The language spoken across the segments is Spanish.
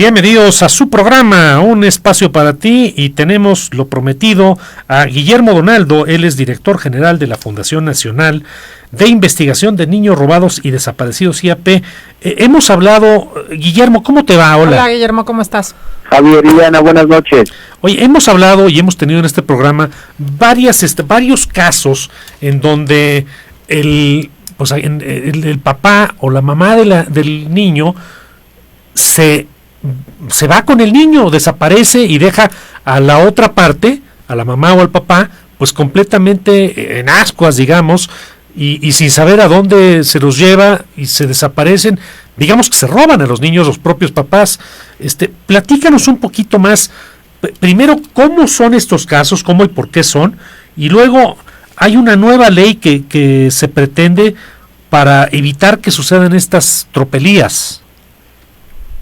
Bienvenidos a su programa, un espacio para ti, y tenemos lo prometido a Guillermo Donaldo. Él es director general de la Fundación Nacional de Investigación de Niños Robados y Desaparecidos, IAP. Hemos hablado, Guillermo, ¿cómo te va? Hola Guillermo, ¿cómo estás? Javier, Ileana, buenas noches. Oye, hemos hablado y hemos tenido en este programa varios casos en donde el papá o la mamá del niño se va con el niño, desaparece y deja a la otra parte, a la mamá o al papá, pues completamente en ascuas, digamos, y sin saber a dónde se los lleva, y se desaparecen. Digamos que se roban a los niños los propios papás. Platícanos un poquito más, primero, cómo son estos casos, cómo y por qué son, y luego hay una nueva ley que se pretende para evitar que sucedan estas tropelías.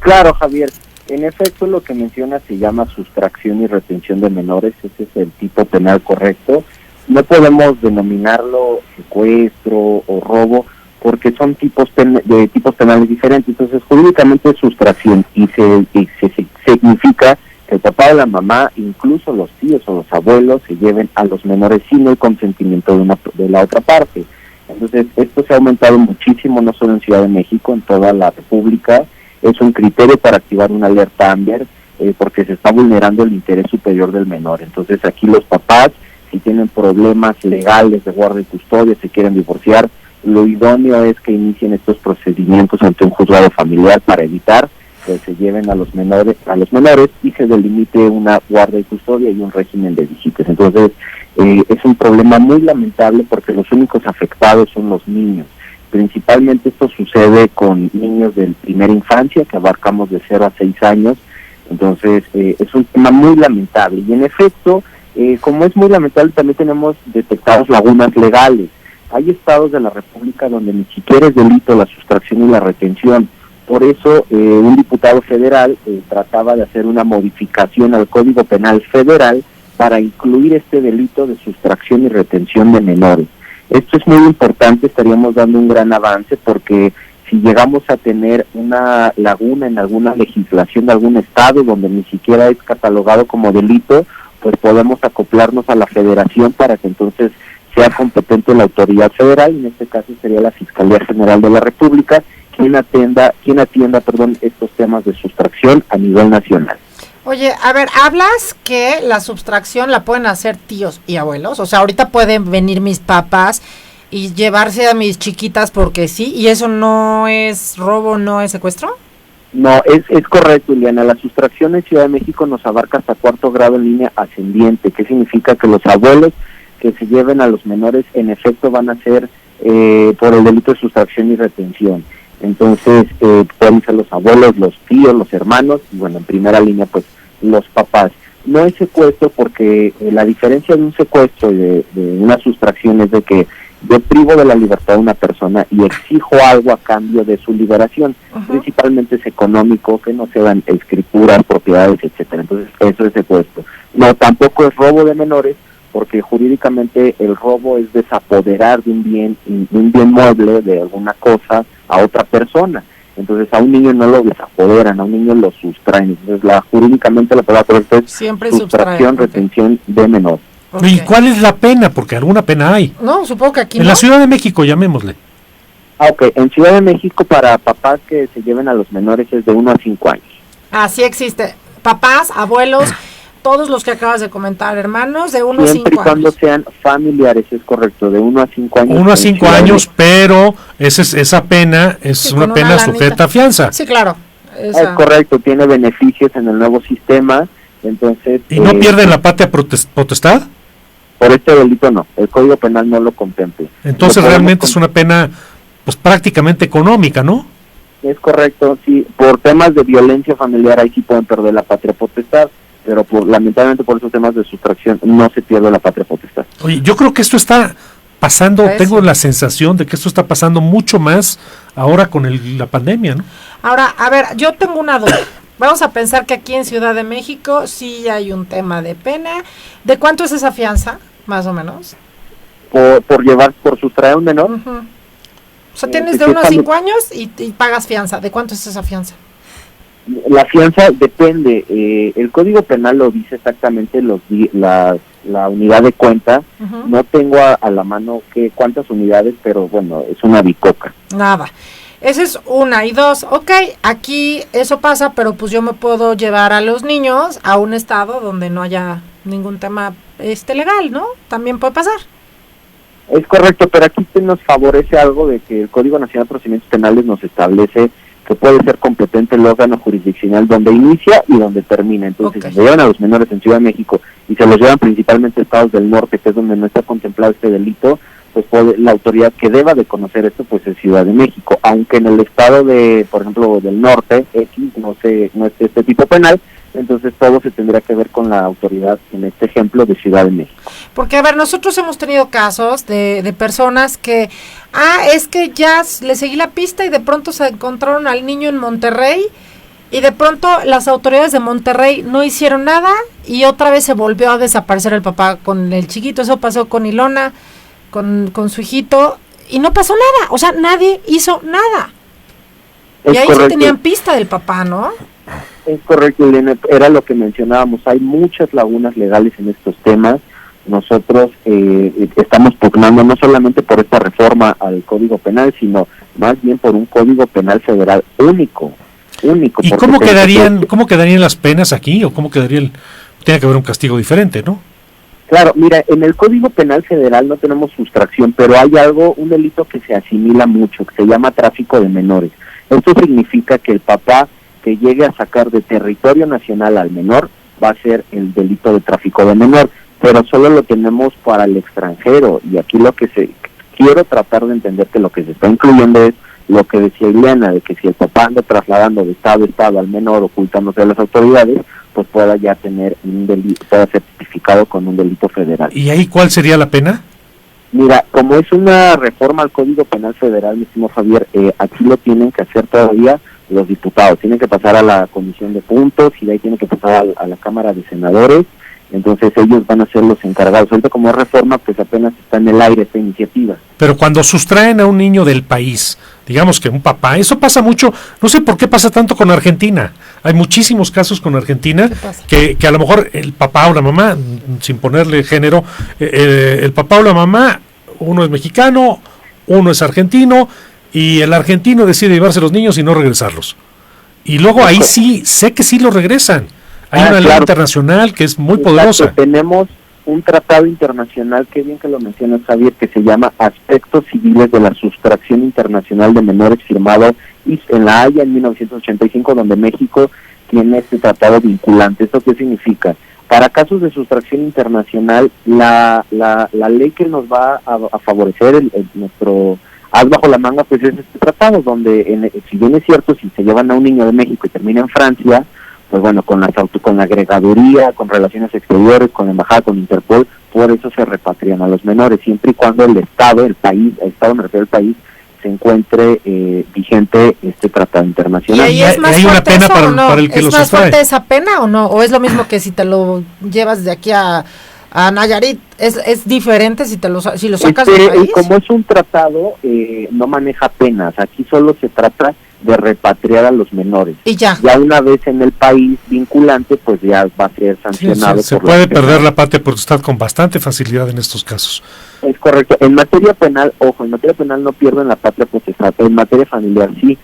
Claro, Javier, en efecto lo que menciona se llama sustracción y retención de menores. Ese es el tipo penal correcto. No podemos denominarlo secuestro o robo porque son tipos penales diferentes. Entonces, jurídicamente es sustracción y se significa que el papá o la mamá, incluso los tíos o los abuelos, se lleven a los menores sin el consentimiento de la otra parte. Entonces, esto se ha aumentado muchísimo, no solo en Ciudad de México, en toda la República. Es un criterio para activar una alerta AMBER, porque se está vulnerando el interés superior del menor. Entonces, aquí los papás, si tienen problemas legales de guarda y custodia, se quieren divorciar, lo idóneo es que inicien estos procedimientos ante un juzgado familiar para evitar que se lleven a los menores y se delimite una guarda y custodia y un régimen de visitas. Entonces, es un problema muy lamentable porque los únicos afectados son los niños. Principalmente esto sucede con niños de primera infancia, que abarcamos de 0 a 6 años. Entonces, es un tema muy lamentable. Y en efecto, como es muy lamentable, también tenemos detectados lagunas legales. Hay estados de la República donde ni siquiera es delito la sustracción y la retención. Por eso, un diputado federal trataba de hacer una modificación al Código Penal Federal para incluir este delito de sustracción y retención de menores. Esto es muy importante, estaríamos dando un gran avance, porque si llegamos a tener una laguna en alguna legislación de algún estado donde ni siquiera es catalogado como delito, pues podemos acoplarnos a la federación para que entonces sea competente la autoridad federal, y en este caso sería la Fiscalía General de la República, quien atienda estos temas de sustracción a nivel nacional. Oye, a ver, hablas que la sustracción la pueden hacer tíos y abuelos, o sea, ahorita pueden venir mis papás y llevarse a mis chiquitas porque sí, y eso no es robo, no es secuestro. No, es correcto, Ileana. La sustracción en Ciudad de México nos abarca hasta 4º grado en línea ascendiente, que significa que los abuelos que se lleven a los menores en efecto van a ser por el delito de sustracción y retención. Entonces, pueden ser los abuelos, los tíos, los hermanos, y bueno, en primera línea, pues, los papás. No es secuestro porque la diferencia de un secuestro y de una sustracción es de que yo privo de la libertad a una persona y exijo algo a cambio de su liberación. Principalmente es económico, que no se dan escrituras, propiedades, etcétera. Entonces, eso es secuestro. No, tampoco es robo de menores, porque jurídicamente el robo es desapoderar de un bien mueble, de alguna cosa, a otra persona. Entonces, a un niño no lo desapoderan, a un niño lo sustraen. Entonces, jurídicamente la palabra correcta es siempre sustracción, retención de menor. Okay. ¿Y cuál es la pena? Porque alguna pena hay. No, supongo que aquí en la Ciudad de México, llamémosle. Ok, en Ciudad de México para papás que se lleven a los menores es de 1 a 5 años. Así existe. Papás, abuelos, todos los que acabas de comentar, hermanos, de 1 a 5 años. Siempre y cuando sean familiares, es correcto, de 1 a 5 años. 1 a 5 años, pero esa pena es sí, una pena sujeta a fianza. Sí, claro. Es correcto, tiene beneficios en el nuevo sistema, entonces... ¿Y no pierden la patria potestad? Por este delito no, el Código Penal no lo contempla. Entonces realmente es una pena pues prácticamente económica, ¿no? Es correcto, sí, por temas de violencia familiar ahí sí pueden perder la patria potestad, pero lamentablemente por esos temas de sustracción no se pierde la patria potestad. Oye, yo creo que esto está pasando, tengo la sensación de que esto está pasando mucho más ahora con la pandemia, ¿no? Ahora, a ver, yo tengo una duda. Vamos a pensar que aquí en Ciudad de México sí hay un tema de pena. ¿De cuánto es esa fianza, más o menos? Por sustraer a un menor. O sea, tienes de 1 a 5 años y pagas fianza. ¿De cuánto es esa fianza? La fianza depende, el Código Penal lo dice exactamente la unidad de cuenta. No tengo a la mano cuántas unidades, pero bueno, es una bicoca. Nada. Esa es una. Y dos, ok, aquí eso pasa, pero pues yo me puedo llevar a los niños a un estado donde no haya ningún tema legal, ¿no? También puede pasar. Es correcto, pero aquí nos favorece algo de que el Código Nacional de Procedimientos Penales nos establece que puede ser competente el órgano jurisdiccional donde inicia y donde termina. Entonces, si se llevan a los menores en Ciudad de México y se los llevan principalmente a estados del norte, que es donde no está contemplado este delito, pues la autoridad que deba de conocer esto pues es Ciudad de México, aunque en el estado de, por ejemplo, del norte, X, no es este tipo penal, entonces todo se tendría que ver con la autoridad, en este ejemplo, de Ciudad de México. Porque, a ver, nosotros hemos tenido casos de personas que, es que ya le seguí la pista y de pronto se encontraron al niño en Monterrey y de pronto las autoridades de Monterrey no hicieron nada y otra vez se volvió a desaparecer el papá con el chiquito. Eso pasó con Ilona, con su hijito, y no pasó nada, o sea, nadie hizo nada. Y ahí sí tenían pista del papá, ¿no? Es correcto, Elena, era lo que mencionábamos, hay muchas lagunas legales en estos temas. Nosotros estamos pugnando no solamente por esta reforma al Código Penal, sino más bien por un Código Penal federal único. ¿Y cómo quedarían las penas aquí? ¿O cómo quedaría tiene que haber un castigo diferente, ¿no? Claro, mira, en el Código Penal Federal no tenemos sustracción, pero hay un delito que se asimila mucho, que se llama tráfico de menores. Esto significa que el papá que llegue a sacar de territorio nacional al menor va a ser el delito de tráfico de menor, pero solo lo tenemos para el extranjero, y aquí quiero tratar de entender que lo que se está incluyendo es lo que decía Ileana, de que si el papá anda trasladando de estado a estado al menor, ocultándose a las autoridades, pues pueda ya tener un delito, pueda ser tipificado con un delito federal. ¿Y ahí cuál sería la pena? Mira, como es una reforma al Código Penal Federal, mi estimado Javier, aquí lo tienen que hacer todavía los diputados, tienen que pasar a la Comisión de Puntos y de ahí tienen que pasar a la Cámara de Senadores, entonces ellos van a ser los encargados. Ahorita como reforma, pues apenas está en el aire esta iniciativa. Pero cuando sustraen a un niño del país, digamos que un papá, eso pasa mucho, no sé por qué pasa tanto con Argentina. Hay muchísimos casos con Argentina que a lo mejor el papá o la mamá, sin ponerle género, el papá o la mamá, uno es mexicano, uno es argentino, y el argentino decide llevarse los niños y no regresarlos. Y luego ahí sí, sé que sí los regresan. Hay una ley internacional que es muy poderosa. Tenemos un tratado internacional, qué bien que lo mencionas, Javier, que se llama Aspectos Civiles de la Sustracción Internacional de Menores, firmado en La Haya en 1985, donde México tiene este tratado vinculante. ¿Esto qué significa? Para casos de sustracción internacional, la ley que nos va a favorecer nuestro as bajo la manga, pues es este tratado, donde si bien es cierto, si se llevan a un niño de México y termina en Francia, pues bueno, con la agregaduría, con Relaciones Exteriores, con la Embajada, con Interpol, por eso se repatrian a los menores, siempre y cuando el Estado me refiero al país, se encuentre vigente este tratado internacional. ¿Y es más hay una pena para el que lo sustrae? ¿Es más fuerte esa pena o no? ¿O es lo mismo que si te lo llevas de aquí a Nayarit? ¿Es diferente si lo sacas del país? Como es un tratado, no maneja penas, aquí solo se trata de repatriar a los menores. Y ya una vez en el país vinculante, pues ya va a ser sancionado. Se puede perder la patria potestad con bastante facilidad en estos casos. Es correcto. En materia penal, en materia penal no pierden la patria potestad. En materia familiar sí.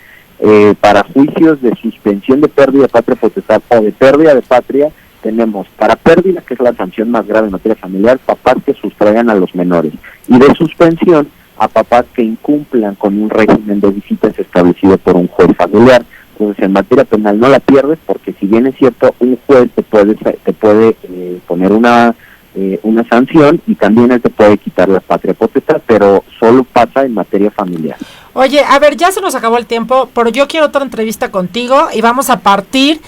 Para juicios de suspensión de pérdida de patria potestad o de pérdida de patria, tenemos para pérdida, que es la sanción más grave en materia familiar, papás que sustraigan a los menores. Y de suspensión, a papás que incumplan con un régimen de visitas establecido por un juez familiar. Entonces, en materia penal no la pierdes, porque si bien es cierto, un juez te puede poner una sanción, y también él te puede quitar la patria potestad, pero solo pasa en materia familiar. Oye, a ver, ya se nos acabó el tiempo, pero yo quiero otra entrevista contigo y vamos a partir,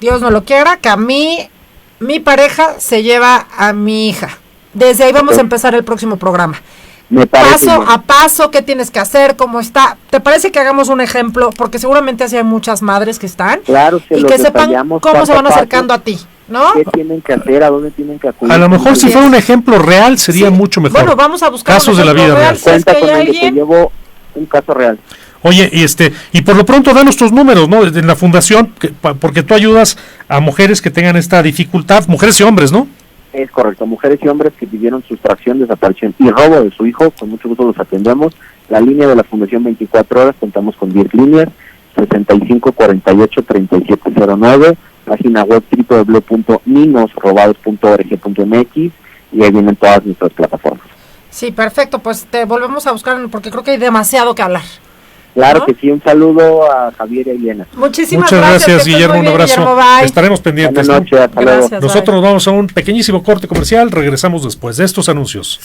Dios no lo quiera, que a mi pareja se lleva a mi hija. Desde ahí vamos a empezar el próximo programa. Paso a paso, qué tienes que hacer, cómo está. ¿Te parece que hagamos un ejemplo? Porque seguramente así hay muchas madres que están. Claro, y que sepan cómo se van acercando a ti, ¿no? ¿Qué tienen que hacer? ¿A dónde tienen que acudir? A lo mejor si fuera un ejemplo real sería mucho mejor. Bueno, vamos a buscar casos de la vida real. Cuenta con ello, te llevo un caso real. Oye, y por lo pronto da nuestros números, ¿no? En la fundación, porque tú ayudas a mujeres que tengan esta dificultad, mujeres y hombres, ¿no? Es correcto, mujeres y hombres que pidieron sustracción, desaparición y robo de su hijo, con mucho gusto los atendemos. La línea de la Fundación 24 horas, contamos con 10 líneas, 6548-3709, página web www.ninosrobados.org.mx, y ahí vienen todas nuestras plataformas. Sí, perfecto, pues te volvemos a buscar porque creo que hay demasiado que hablar. Claro, ¿no? Que sí, un saludo a Javier y a Elena. Muchísimas Muchas gracias, que estés Guillermo, muy un bien, abrazo. Guillermo, bye. Estaremos pendientes. Buenas ¿no? noches, hasta luego. Gracias, Nosotros nos vamos a un pequeñísimo corte comercial, regresamos después de estos anuncios.